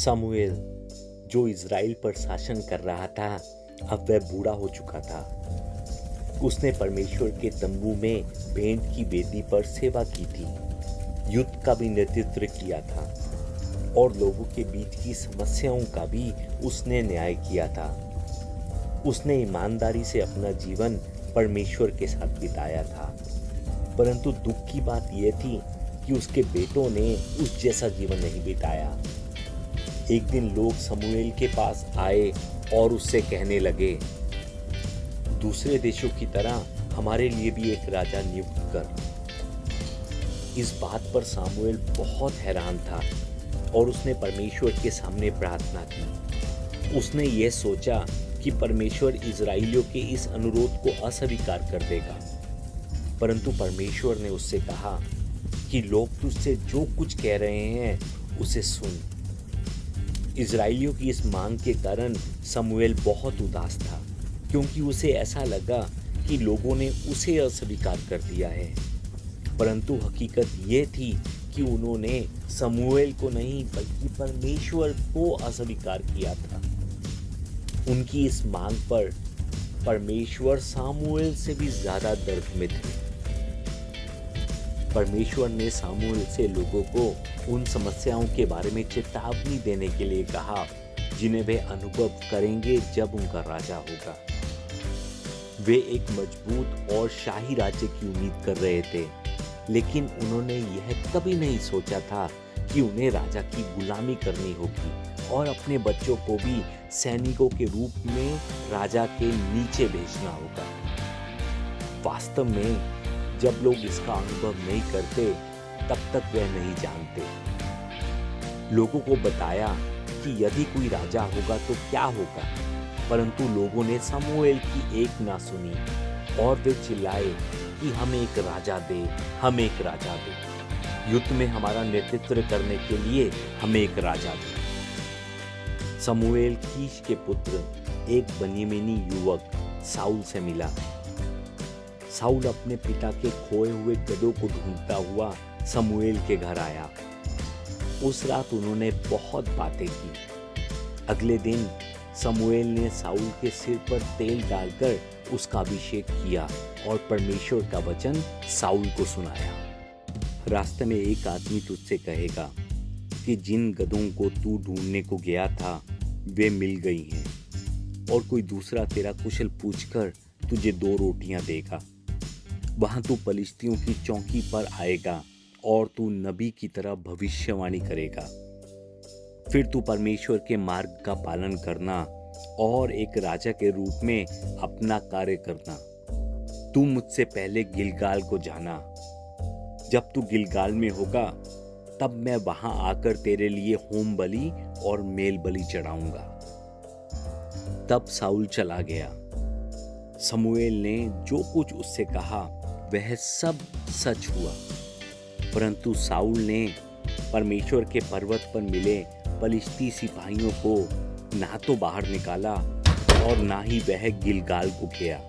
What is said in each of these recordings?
शमूएल जो इज़राइल पर शासन कर रहा था, अब वह बूढ़ा हो चुका था। उसने परमेश्वर के तंबू में भेंट की वेदी पर सेवा की थी, युद्ध का भी नेतृत्व किया था और लोगों के बीच की समस्याओं का भी उसने न्याय किया था। उसने ईमानदारी से अपना जीवन परमेश्वर के साथ बिताया था, परंतु दुख की बात यह थी कि उसके बेटों ने उस जैसा जीवन नहीं बिताया। एक दिन लोग शमूएल के पास आए और उससे कहने लगे, दूसरे देशों की तरह हमारे लिए भी एक राजा नियुक्त कर। इस बात पर शमूएल बहुत हैरान था और उसने परमेश्वर के सामने प्रार्थना की। उसने यह सोचा कि परमेश्वर इजराइलियों के इस अनुरोध को अस्वीकार कर देगा, परंतु परमेश्वर ने उससे कहा कि लोग तुझसे जो कुछ कह रहे हैं उसे सुन। इजराइलियों की इस मांग के कारण शमूएल बहुत उदास था, क्योंकि उसे ऐसा लगा कि लोगों ने उसे अस्वीकार कर दिया है, परंतु हकीकत ये थी कि उन्होंने शमूएल को नहीं बल्कि परमेश्वर को अस्वीकार किया था। उनकी इस मांग पर परमेश्वर शमूएल से भी ज्यादा दर्द में थे। परमेश्वर ने शमूएल से लोगों को उन समस्याओं के बारे में चेतावनी देने के लिए कहा जिन्हें वे अनुभव करेंगे जब उनका राजा होगा। वे एक मजबूत और शाही राज्य की उम्मीद कर रहे थे, लेकिन उन्होंने यह कभी नहीं सोचा था कि उन्हें राजा की गुलामी करनी होगी और अपने बच्चों को भी सैनिकों के रूप में राजा के नीचे भेजना होगा। वास्तव में जब लोग इसका अनुभव नहीं करते, तब तक वे नहीं जानते। लोगों को बताया कि यदि कोई राजा होगा तो क्या होगा, परंतु लोगों ने शमूएल की एक ना सुनी और वे चिल्लाए कि हमें एक राजा दे, हमें एक राजा दे, युद्ध में हमारा नेतृत्व करने के लिए हमें एक राजा दे। शमूएल कीश के पुत्र एक बन्यामीनी युवक शाऊल से मिला। शाऊल अपने पिता के खोए हुए गधों को ढूंढता हुआ शमूएल के घर आया। उस रात उन्होंने बहुत बातें की। अगले दिन शमूएल ने शाऊल के सिर पर तेल डालकर उसका अभिषेक किया और परमेश्वर का वचन शाऊल को सुनाया। रास्ते में एक आदमी तुझसे कहेगा कि जिन गधों को तू ढूंढने को गया था वे मिल गई हैं, और कोई दूसरा तेरा कुशल पूछकर तुझे 2 रोटियां देगा। वहां तू पलिश्तियों की चौकी पर आएगा और तू नबी की तरह भविष्यवाणी करेगा। फिर तू परमेश्वर के मार्ग का पालन करना और एक राजा के रूप में अपना कार्य करना। तू मुझसे पहले गिलगाल को जाना। जब तू गिलगाल में होगा, तब मैं वहां आकर तेरे लिए होम बलि और मेल बलि चढ़ाऊंगा। तब शाऊल चला गया। शमूएल ने जो कुछ उससे कहा वह सब सच हुआ, परंतु शाऊल ने परमेश्वर के पर्वत पर मिले पलिश्ती सिपाहियों को ना तो बाहर निकाला और ना ही वह गिलगाल को गया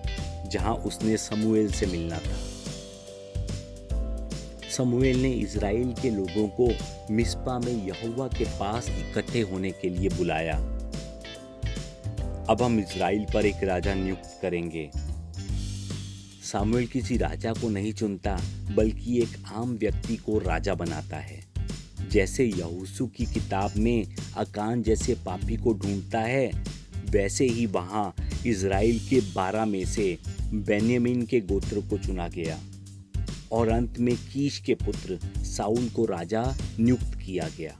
जहां उसने शमूएल से मिलना था। शमूएल ने इजराइल के लोगों को मिस्पा में यहोवा के पास इकट्ठे होने के लिए बुलाया। अब हम इजराइल पर एक राजा नियुक्त करेंगे। शमूएल किसी राजा को नहीं चुनता, बल्कि एक आम व्यक्ति को राजा बनाता है। जैसे यहोशू की किताब में अकान जैसे पापी को ढूंढता है, वैसे ही वहां इजराइल के 12 में से बेन्यामीन के गोत्र को चुना गया और अंत में कीश के पुत्र शाऊल को राजा नियुक्त किया गया।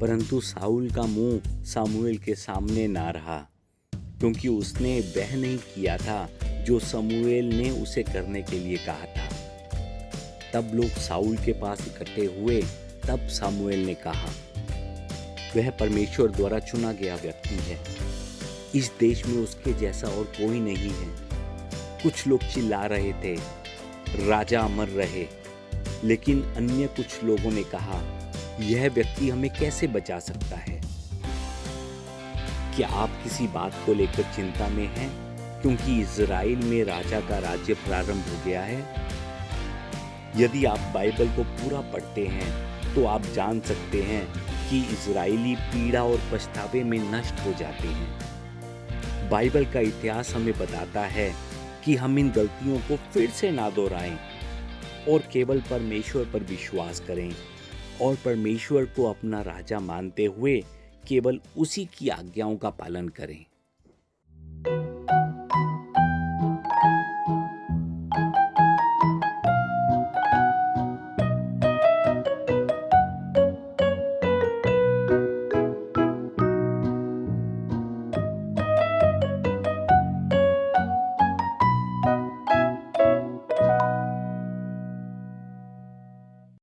परंतु शाऊल का मुंह शमूएल के सामने ना रहा, क्योंकि उसने वह नहीं किया था जो शमूएल ने उसे करने के लिए कहा था। तब लोग शाऊल के पास इकट्ठे हुए। तब शमूएल ने कहा, वह परमेश्वर द्वारा चुना गया व्यक्ति है। इस देश में उसके जैसा और कोई नहीं है। कुछ लोग चिल्ला रहे थे, राजा अमर रहे, लेकिन अन्य कुछ लोगों ने कहा, यह व्यक्ति हमें कैसे बचा सकता है? क्या आप किसी बात को लेकर चिंता में हैं, क्योंकि इजराइल में राजा का राज्य प्रारंभ हो गया है? यदि आप बाइबल को पूरा पढ़ते हैं तो आप जान सकते हैं कि इजरायली पीड़ा और पछतावे में नष्ट हो जाते हैं। बाइबल का इतिहास हमें बताता है कि हम इन गलतियों को फिर से ना दोहराएं और केवल परमेश्वर पर विश्वास करें और परमेश्वर को अपना राजा मानते हुए केवल उसी की आज्ञाओं का पालन करें।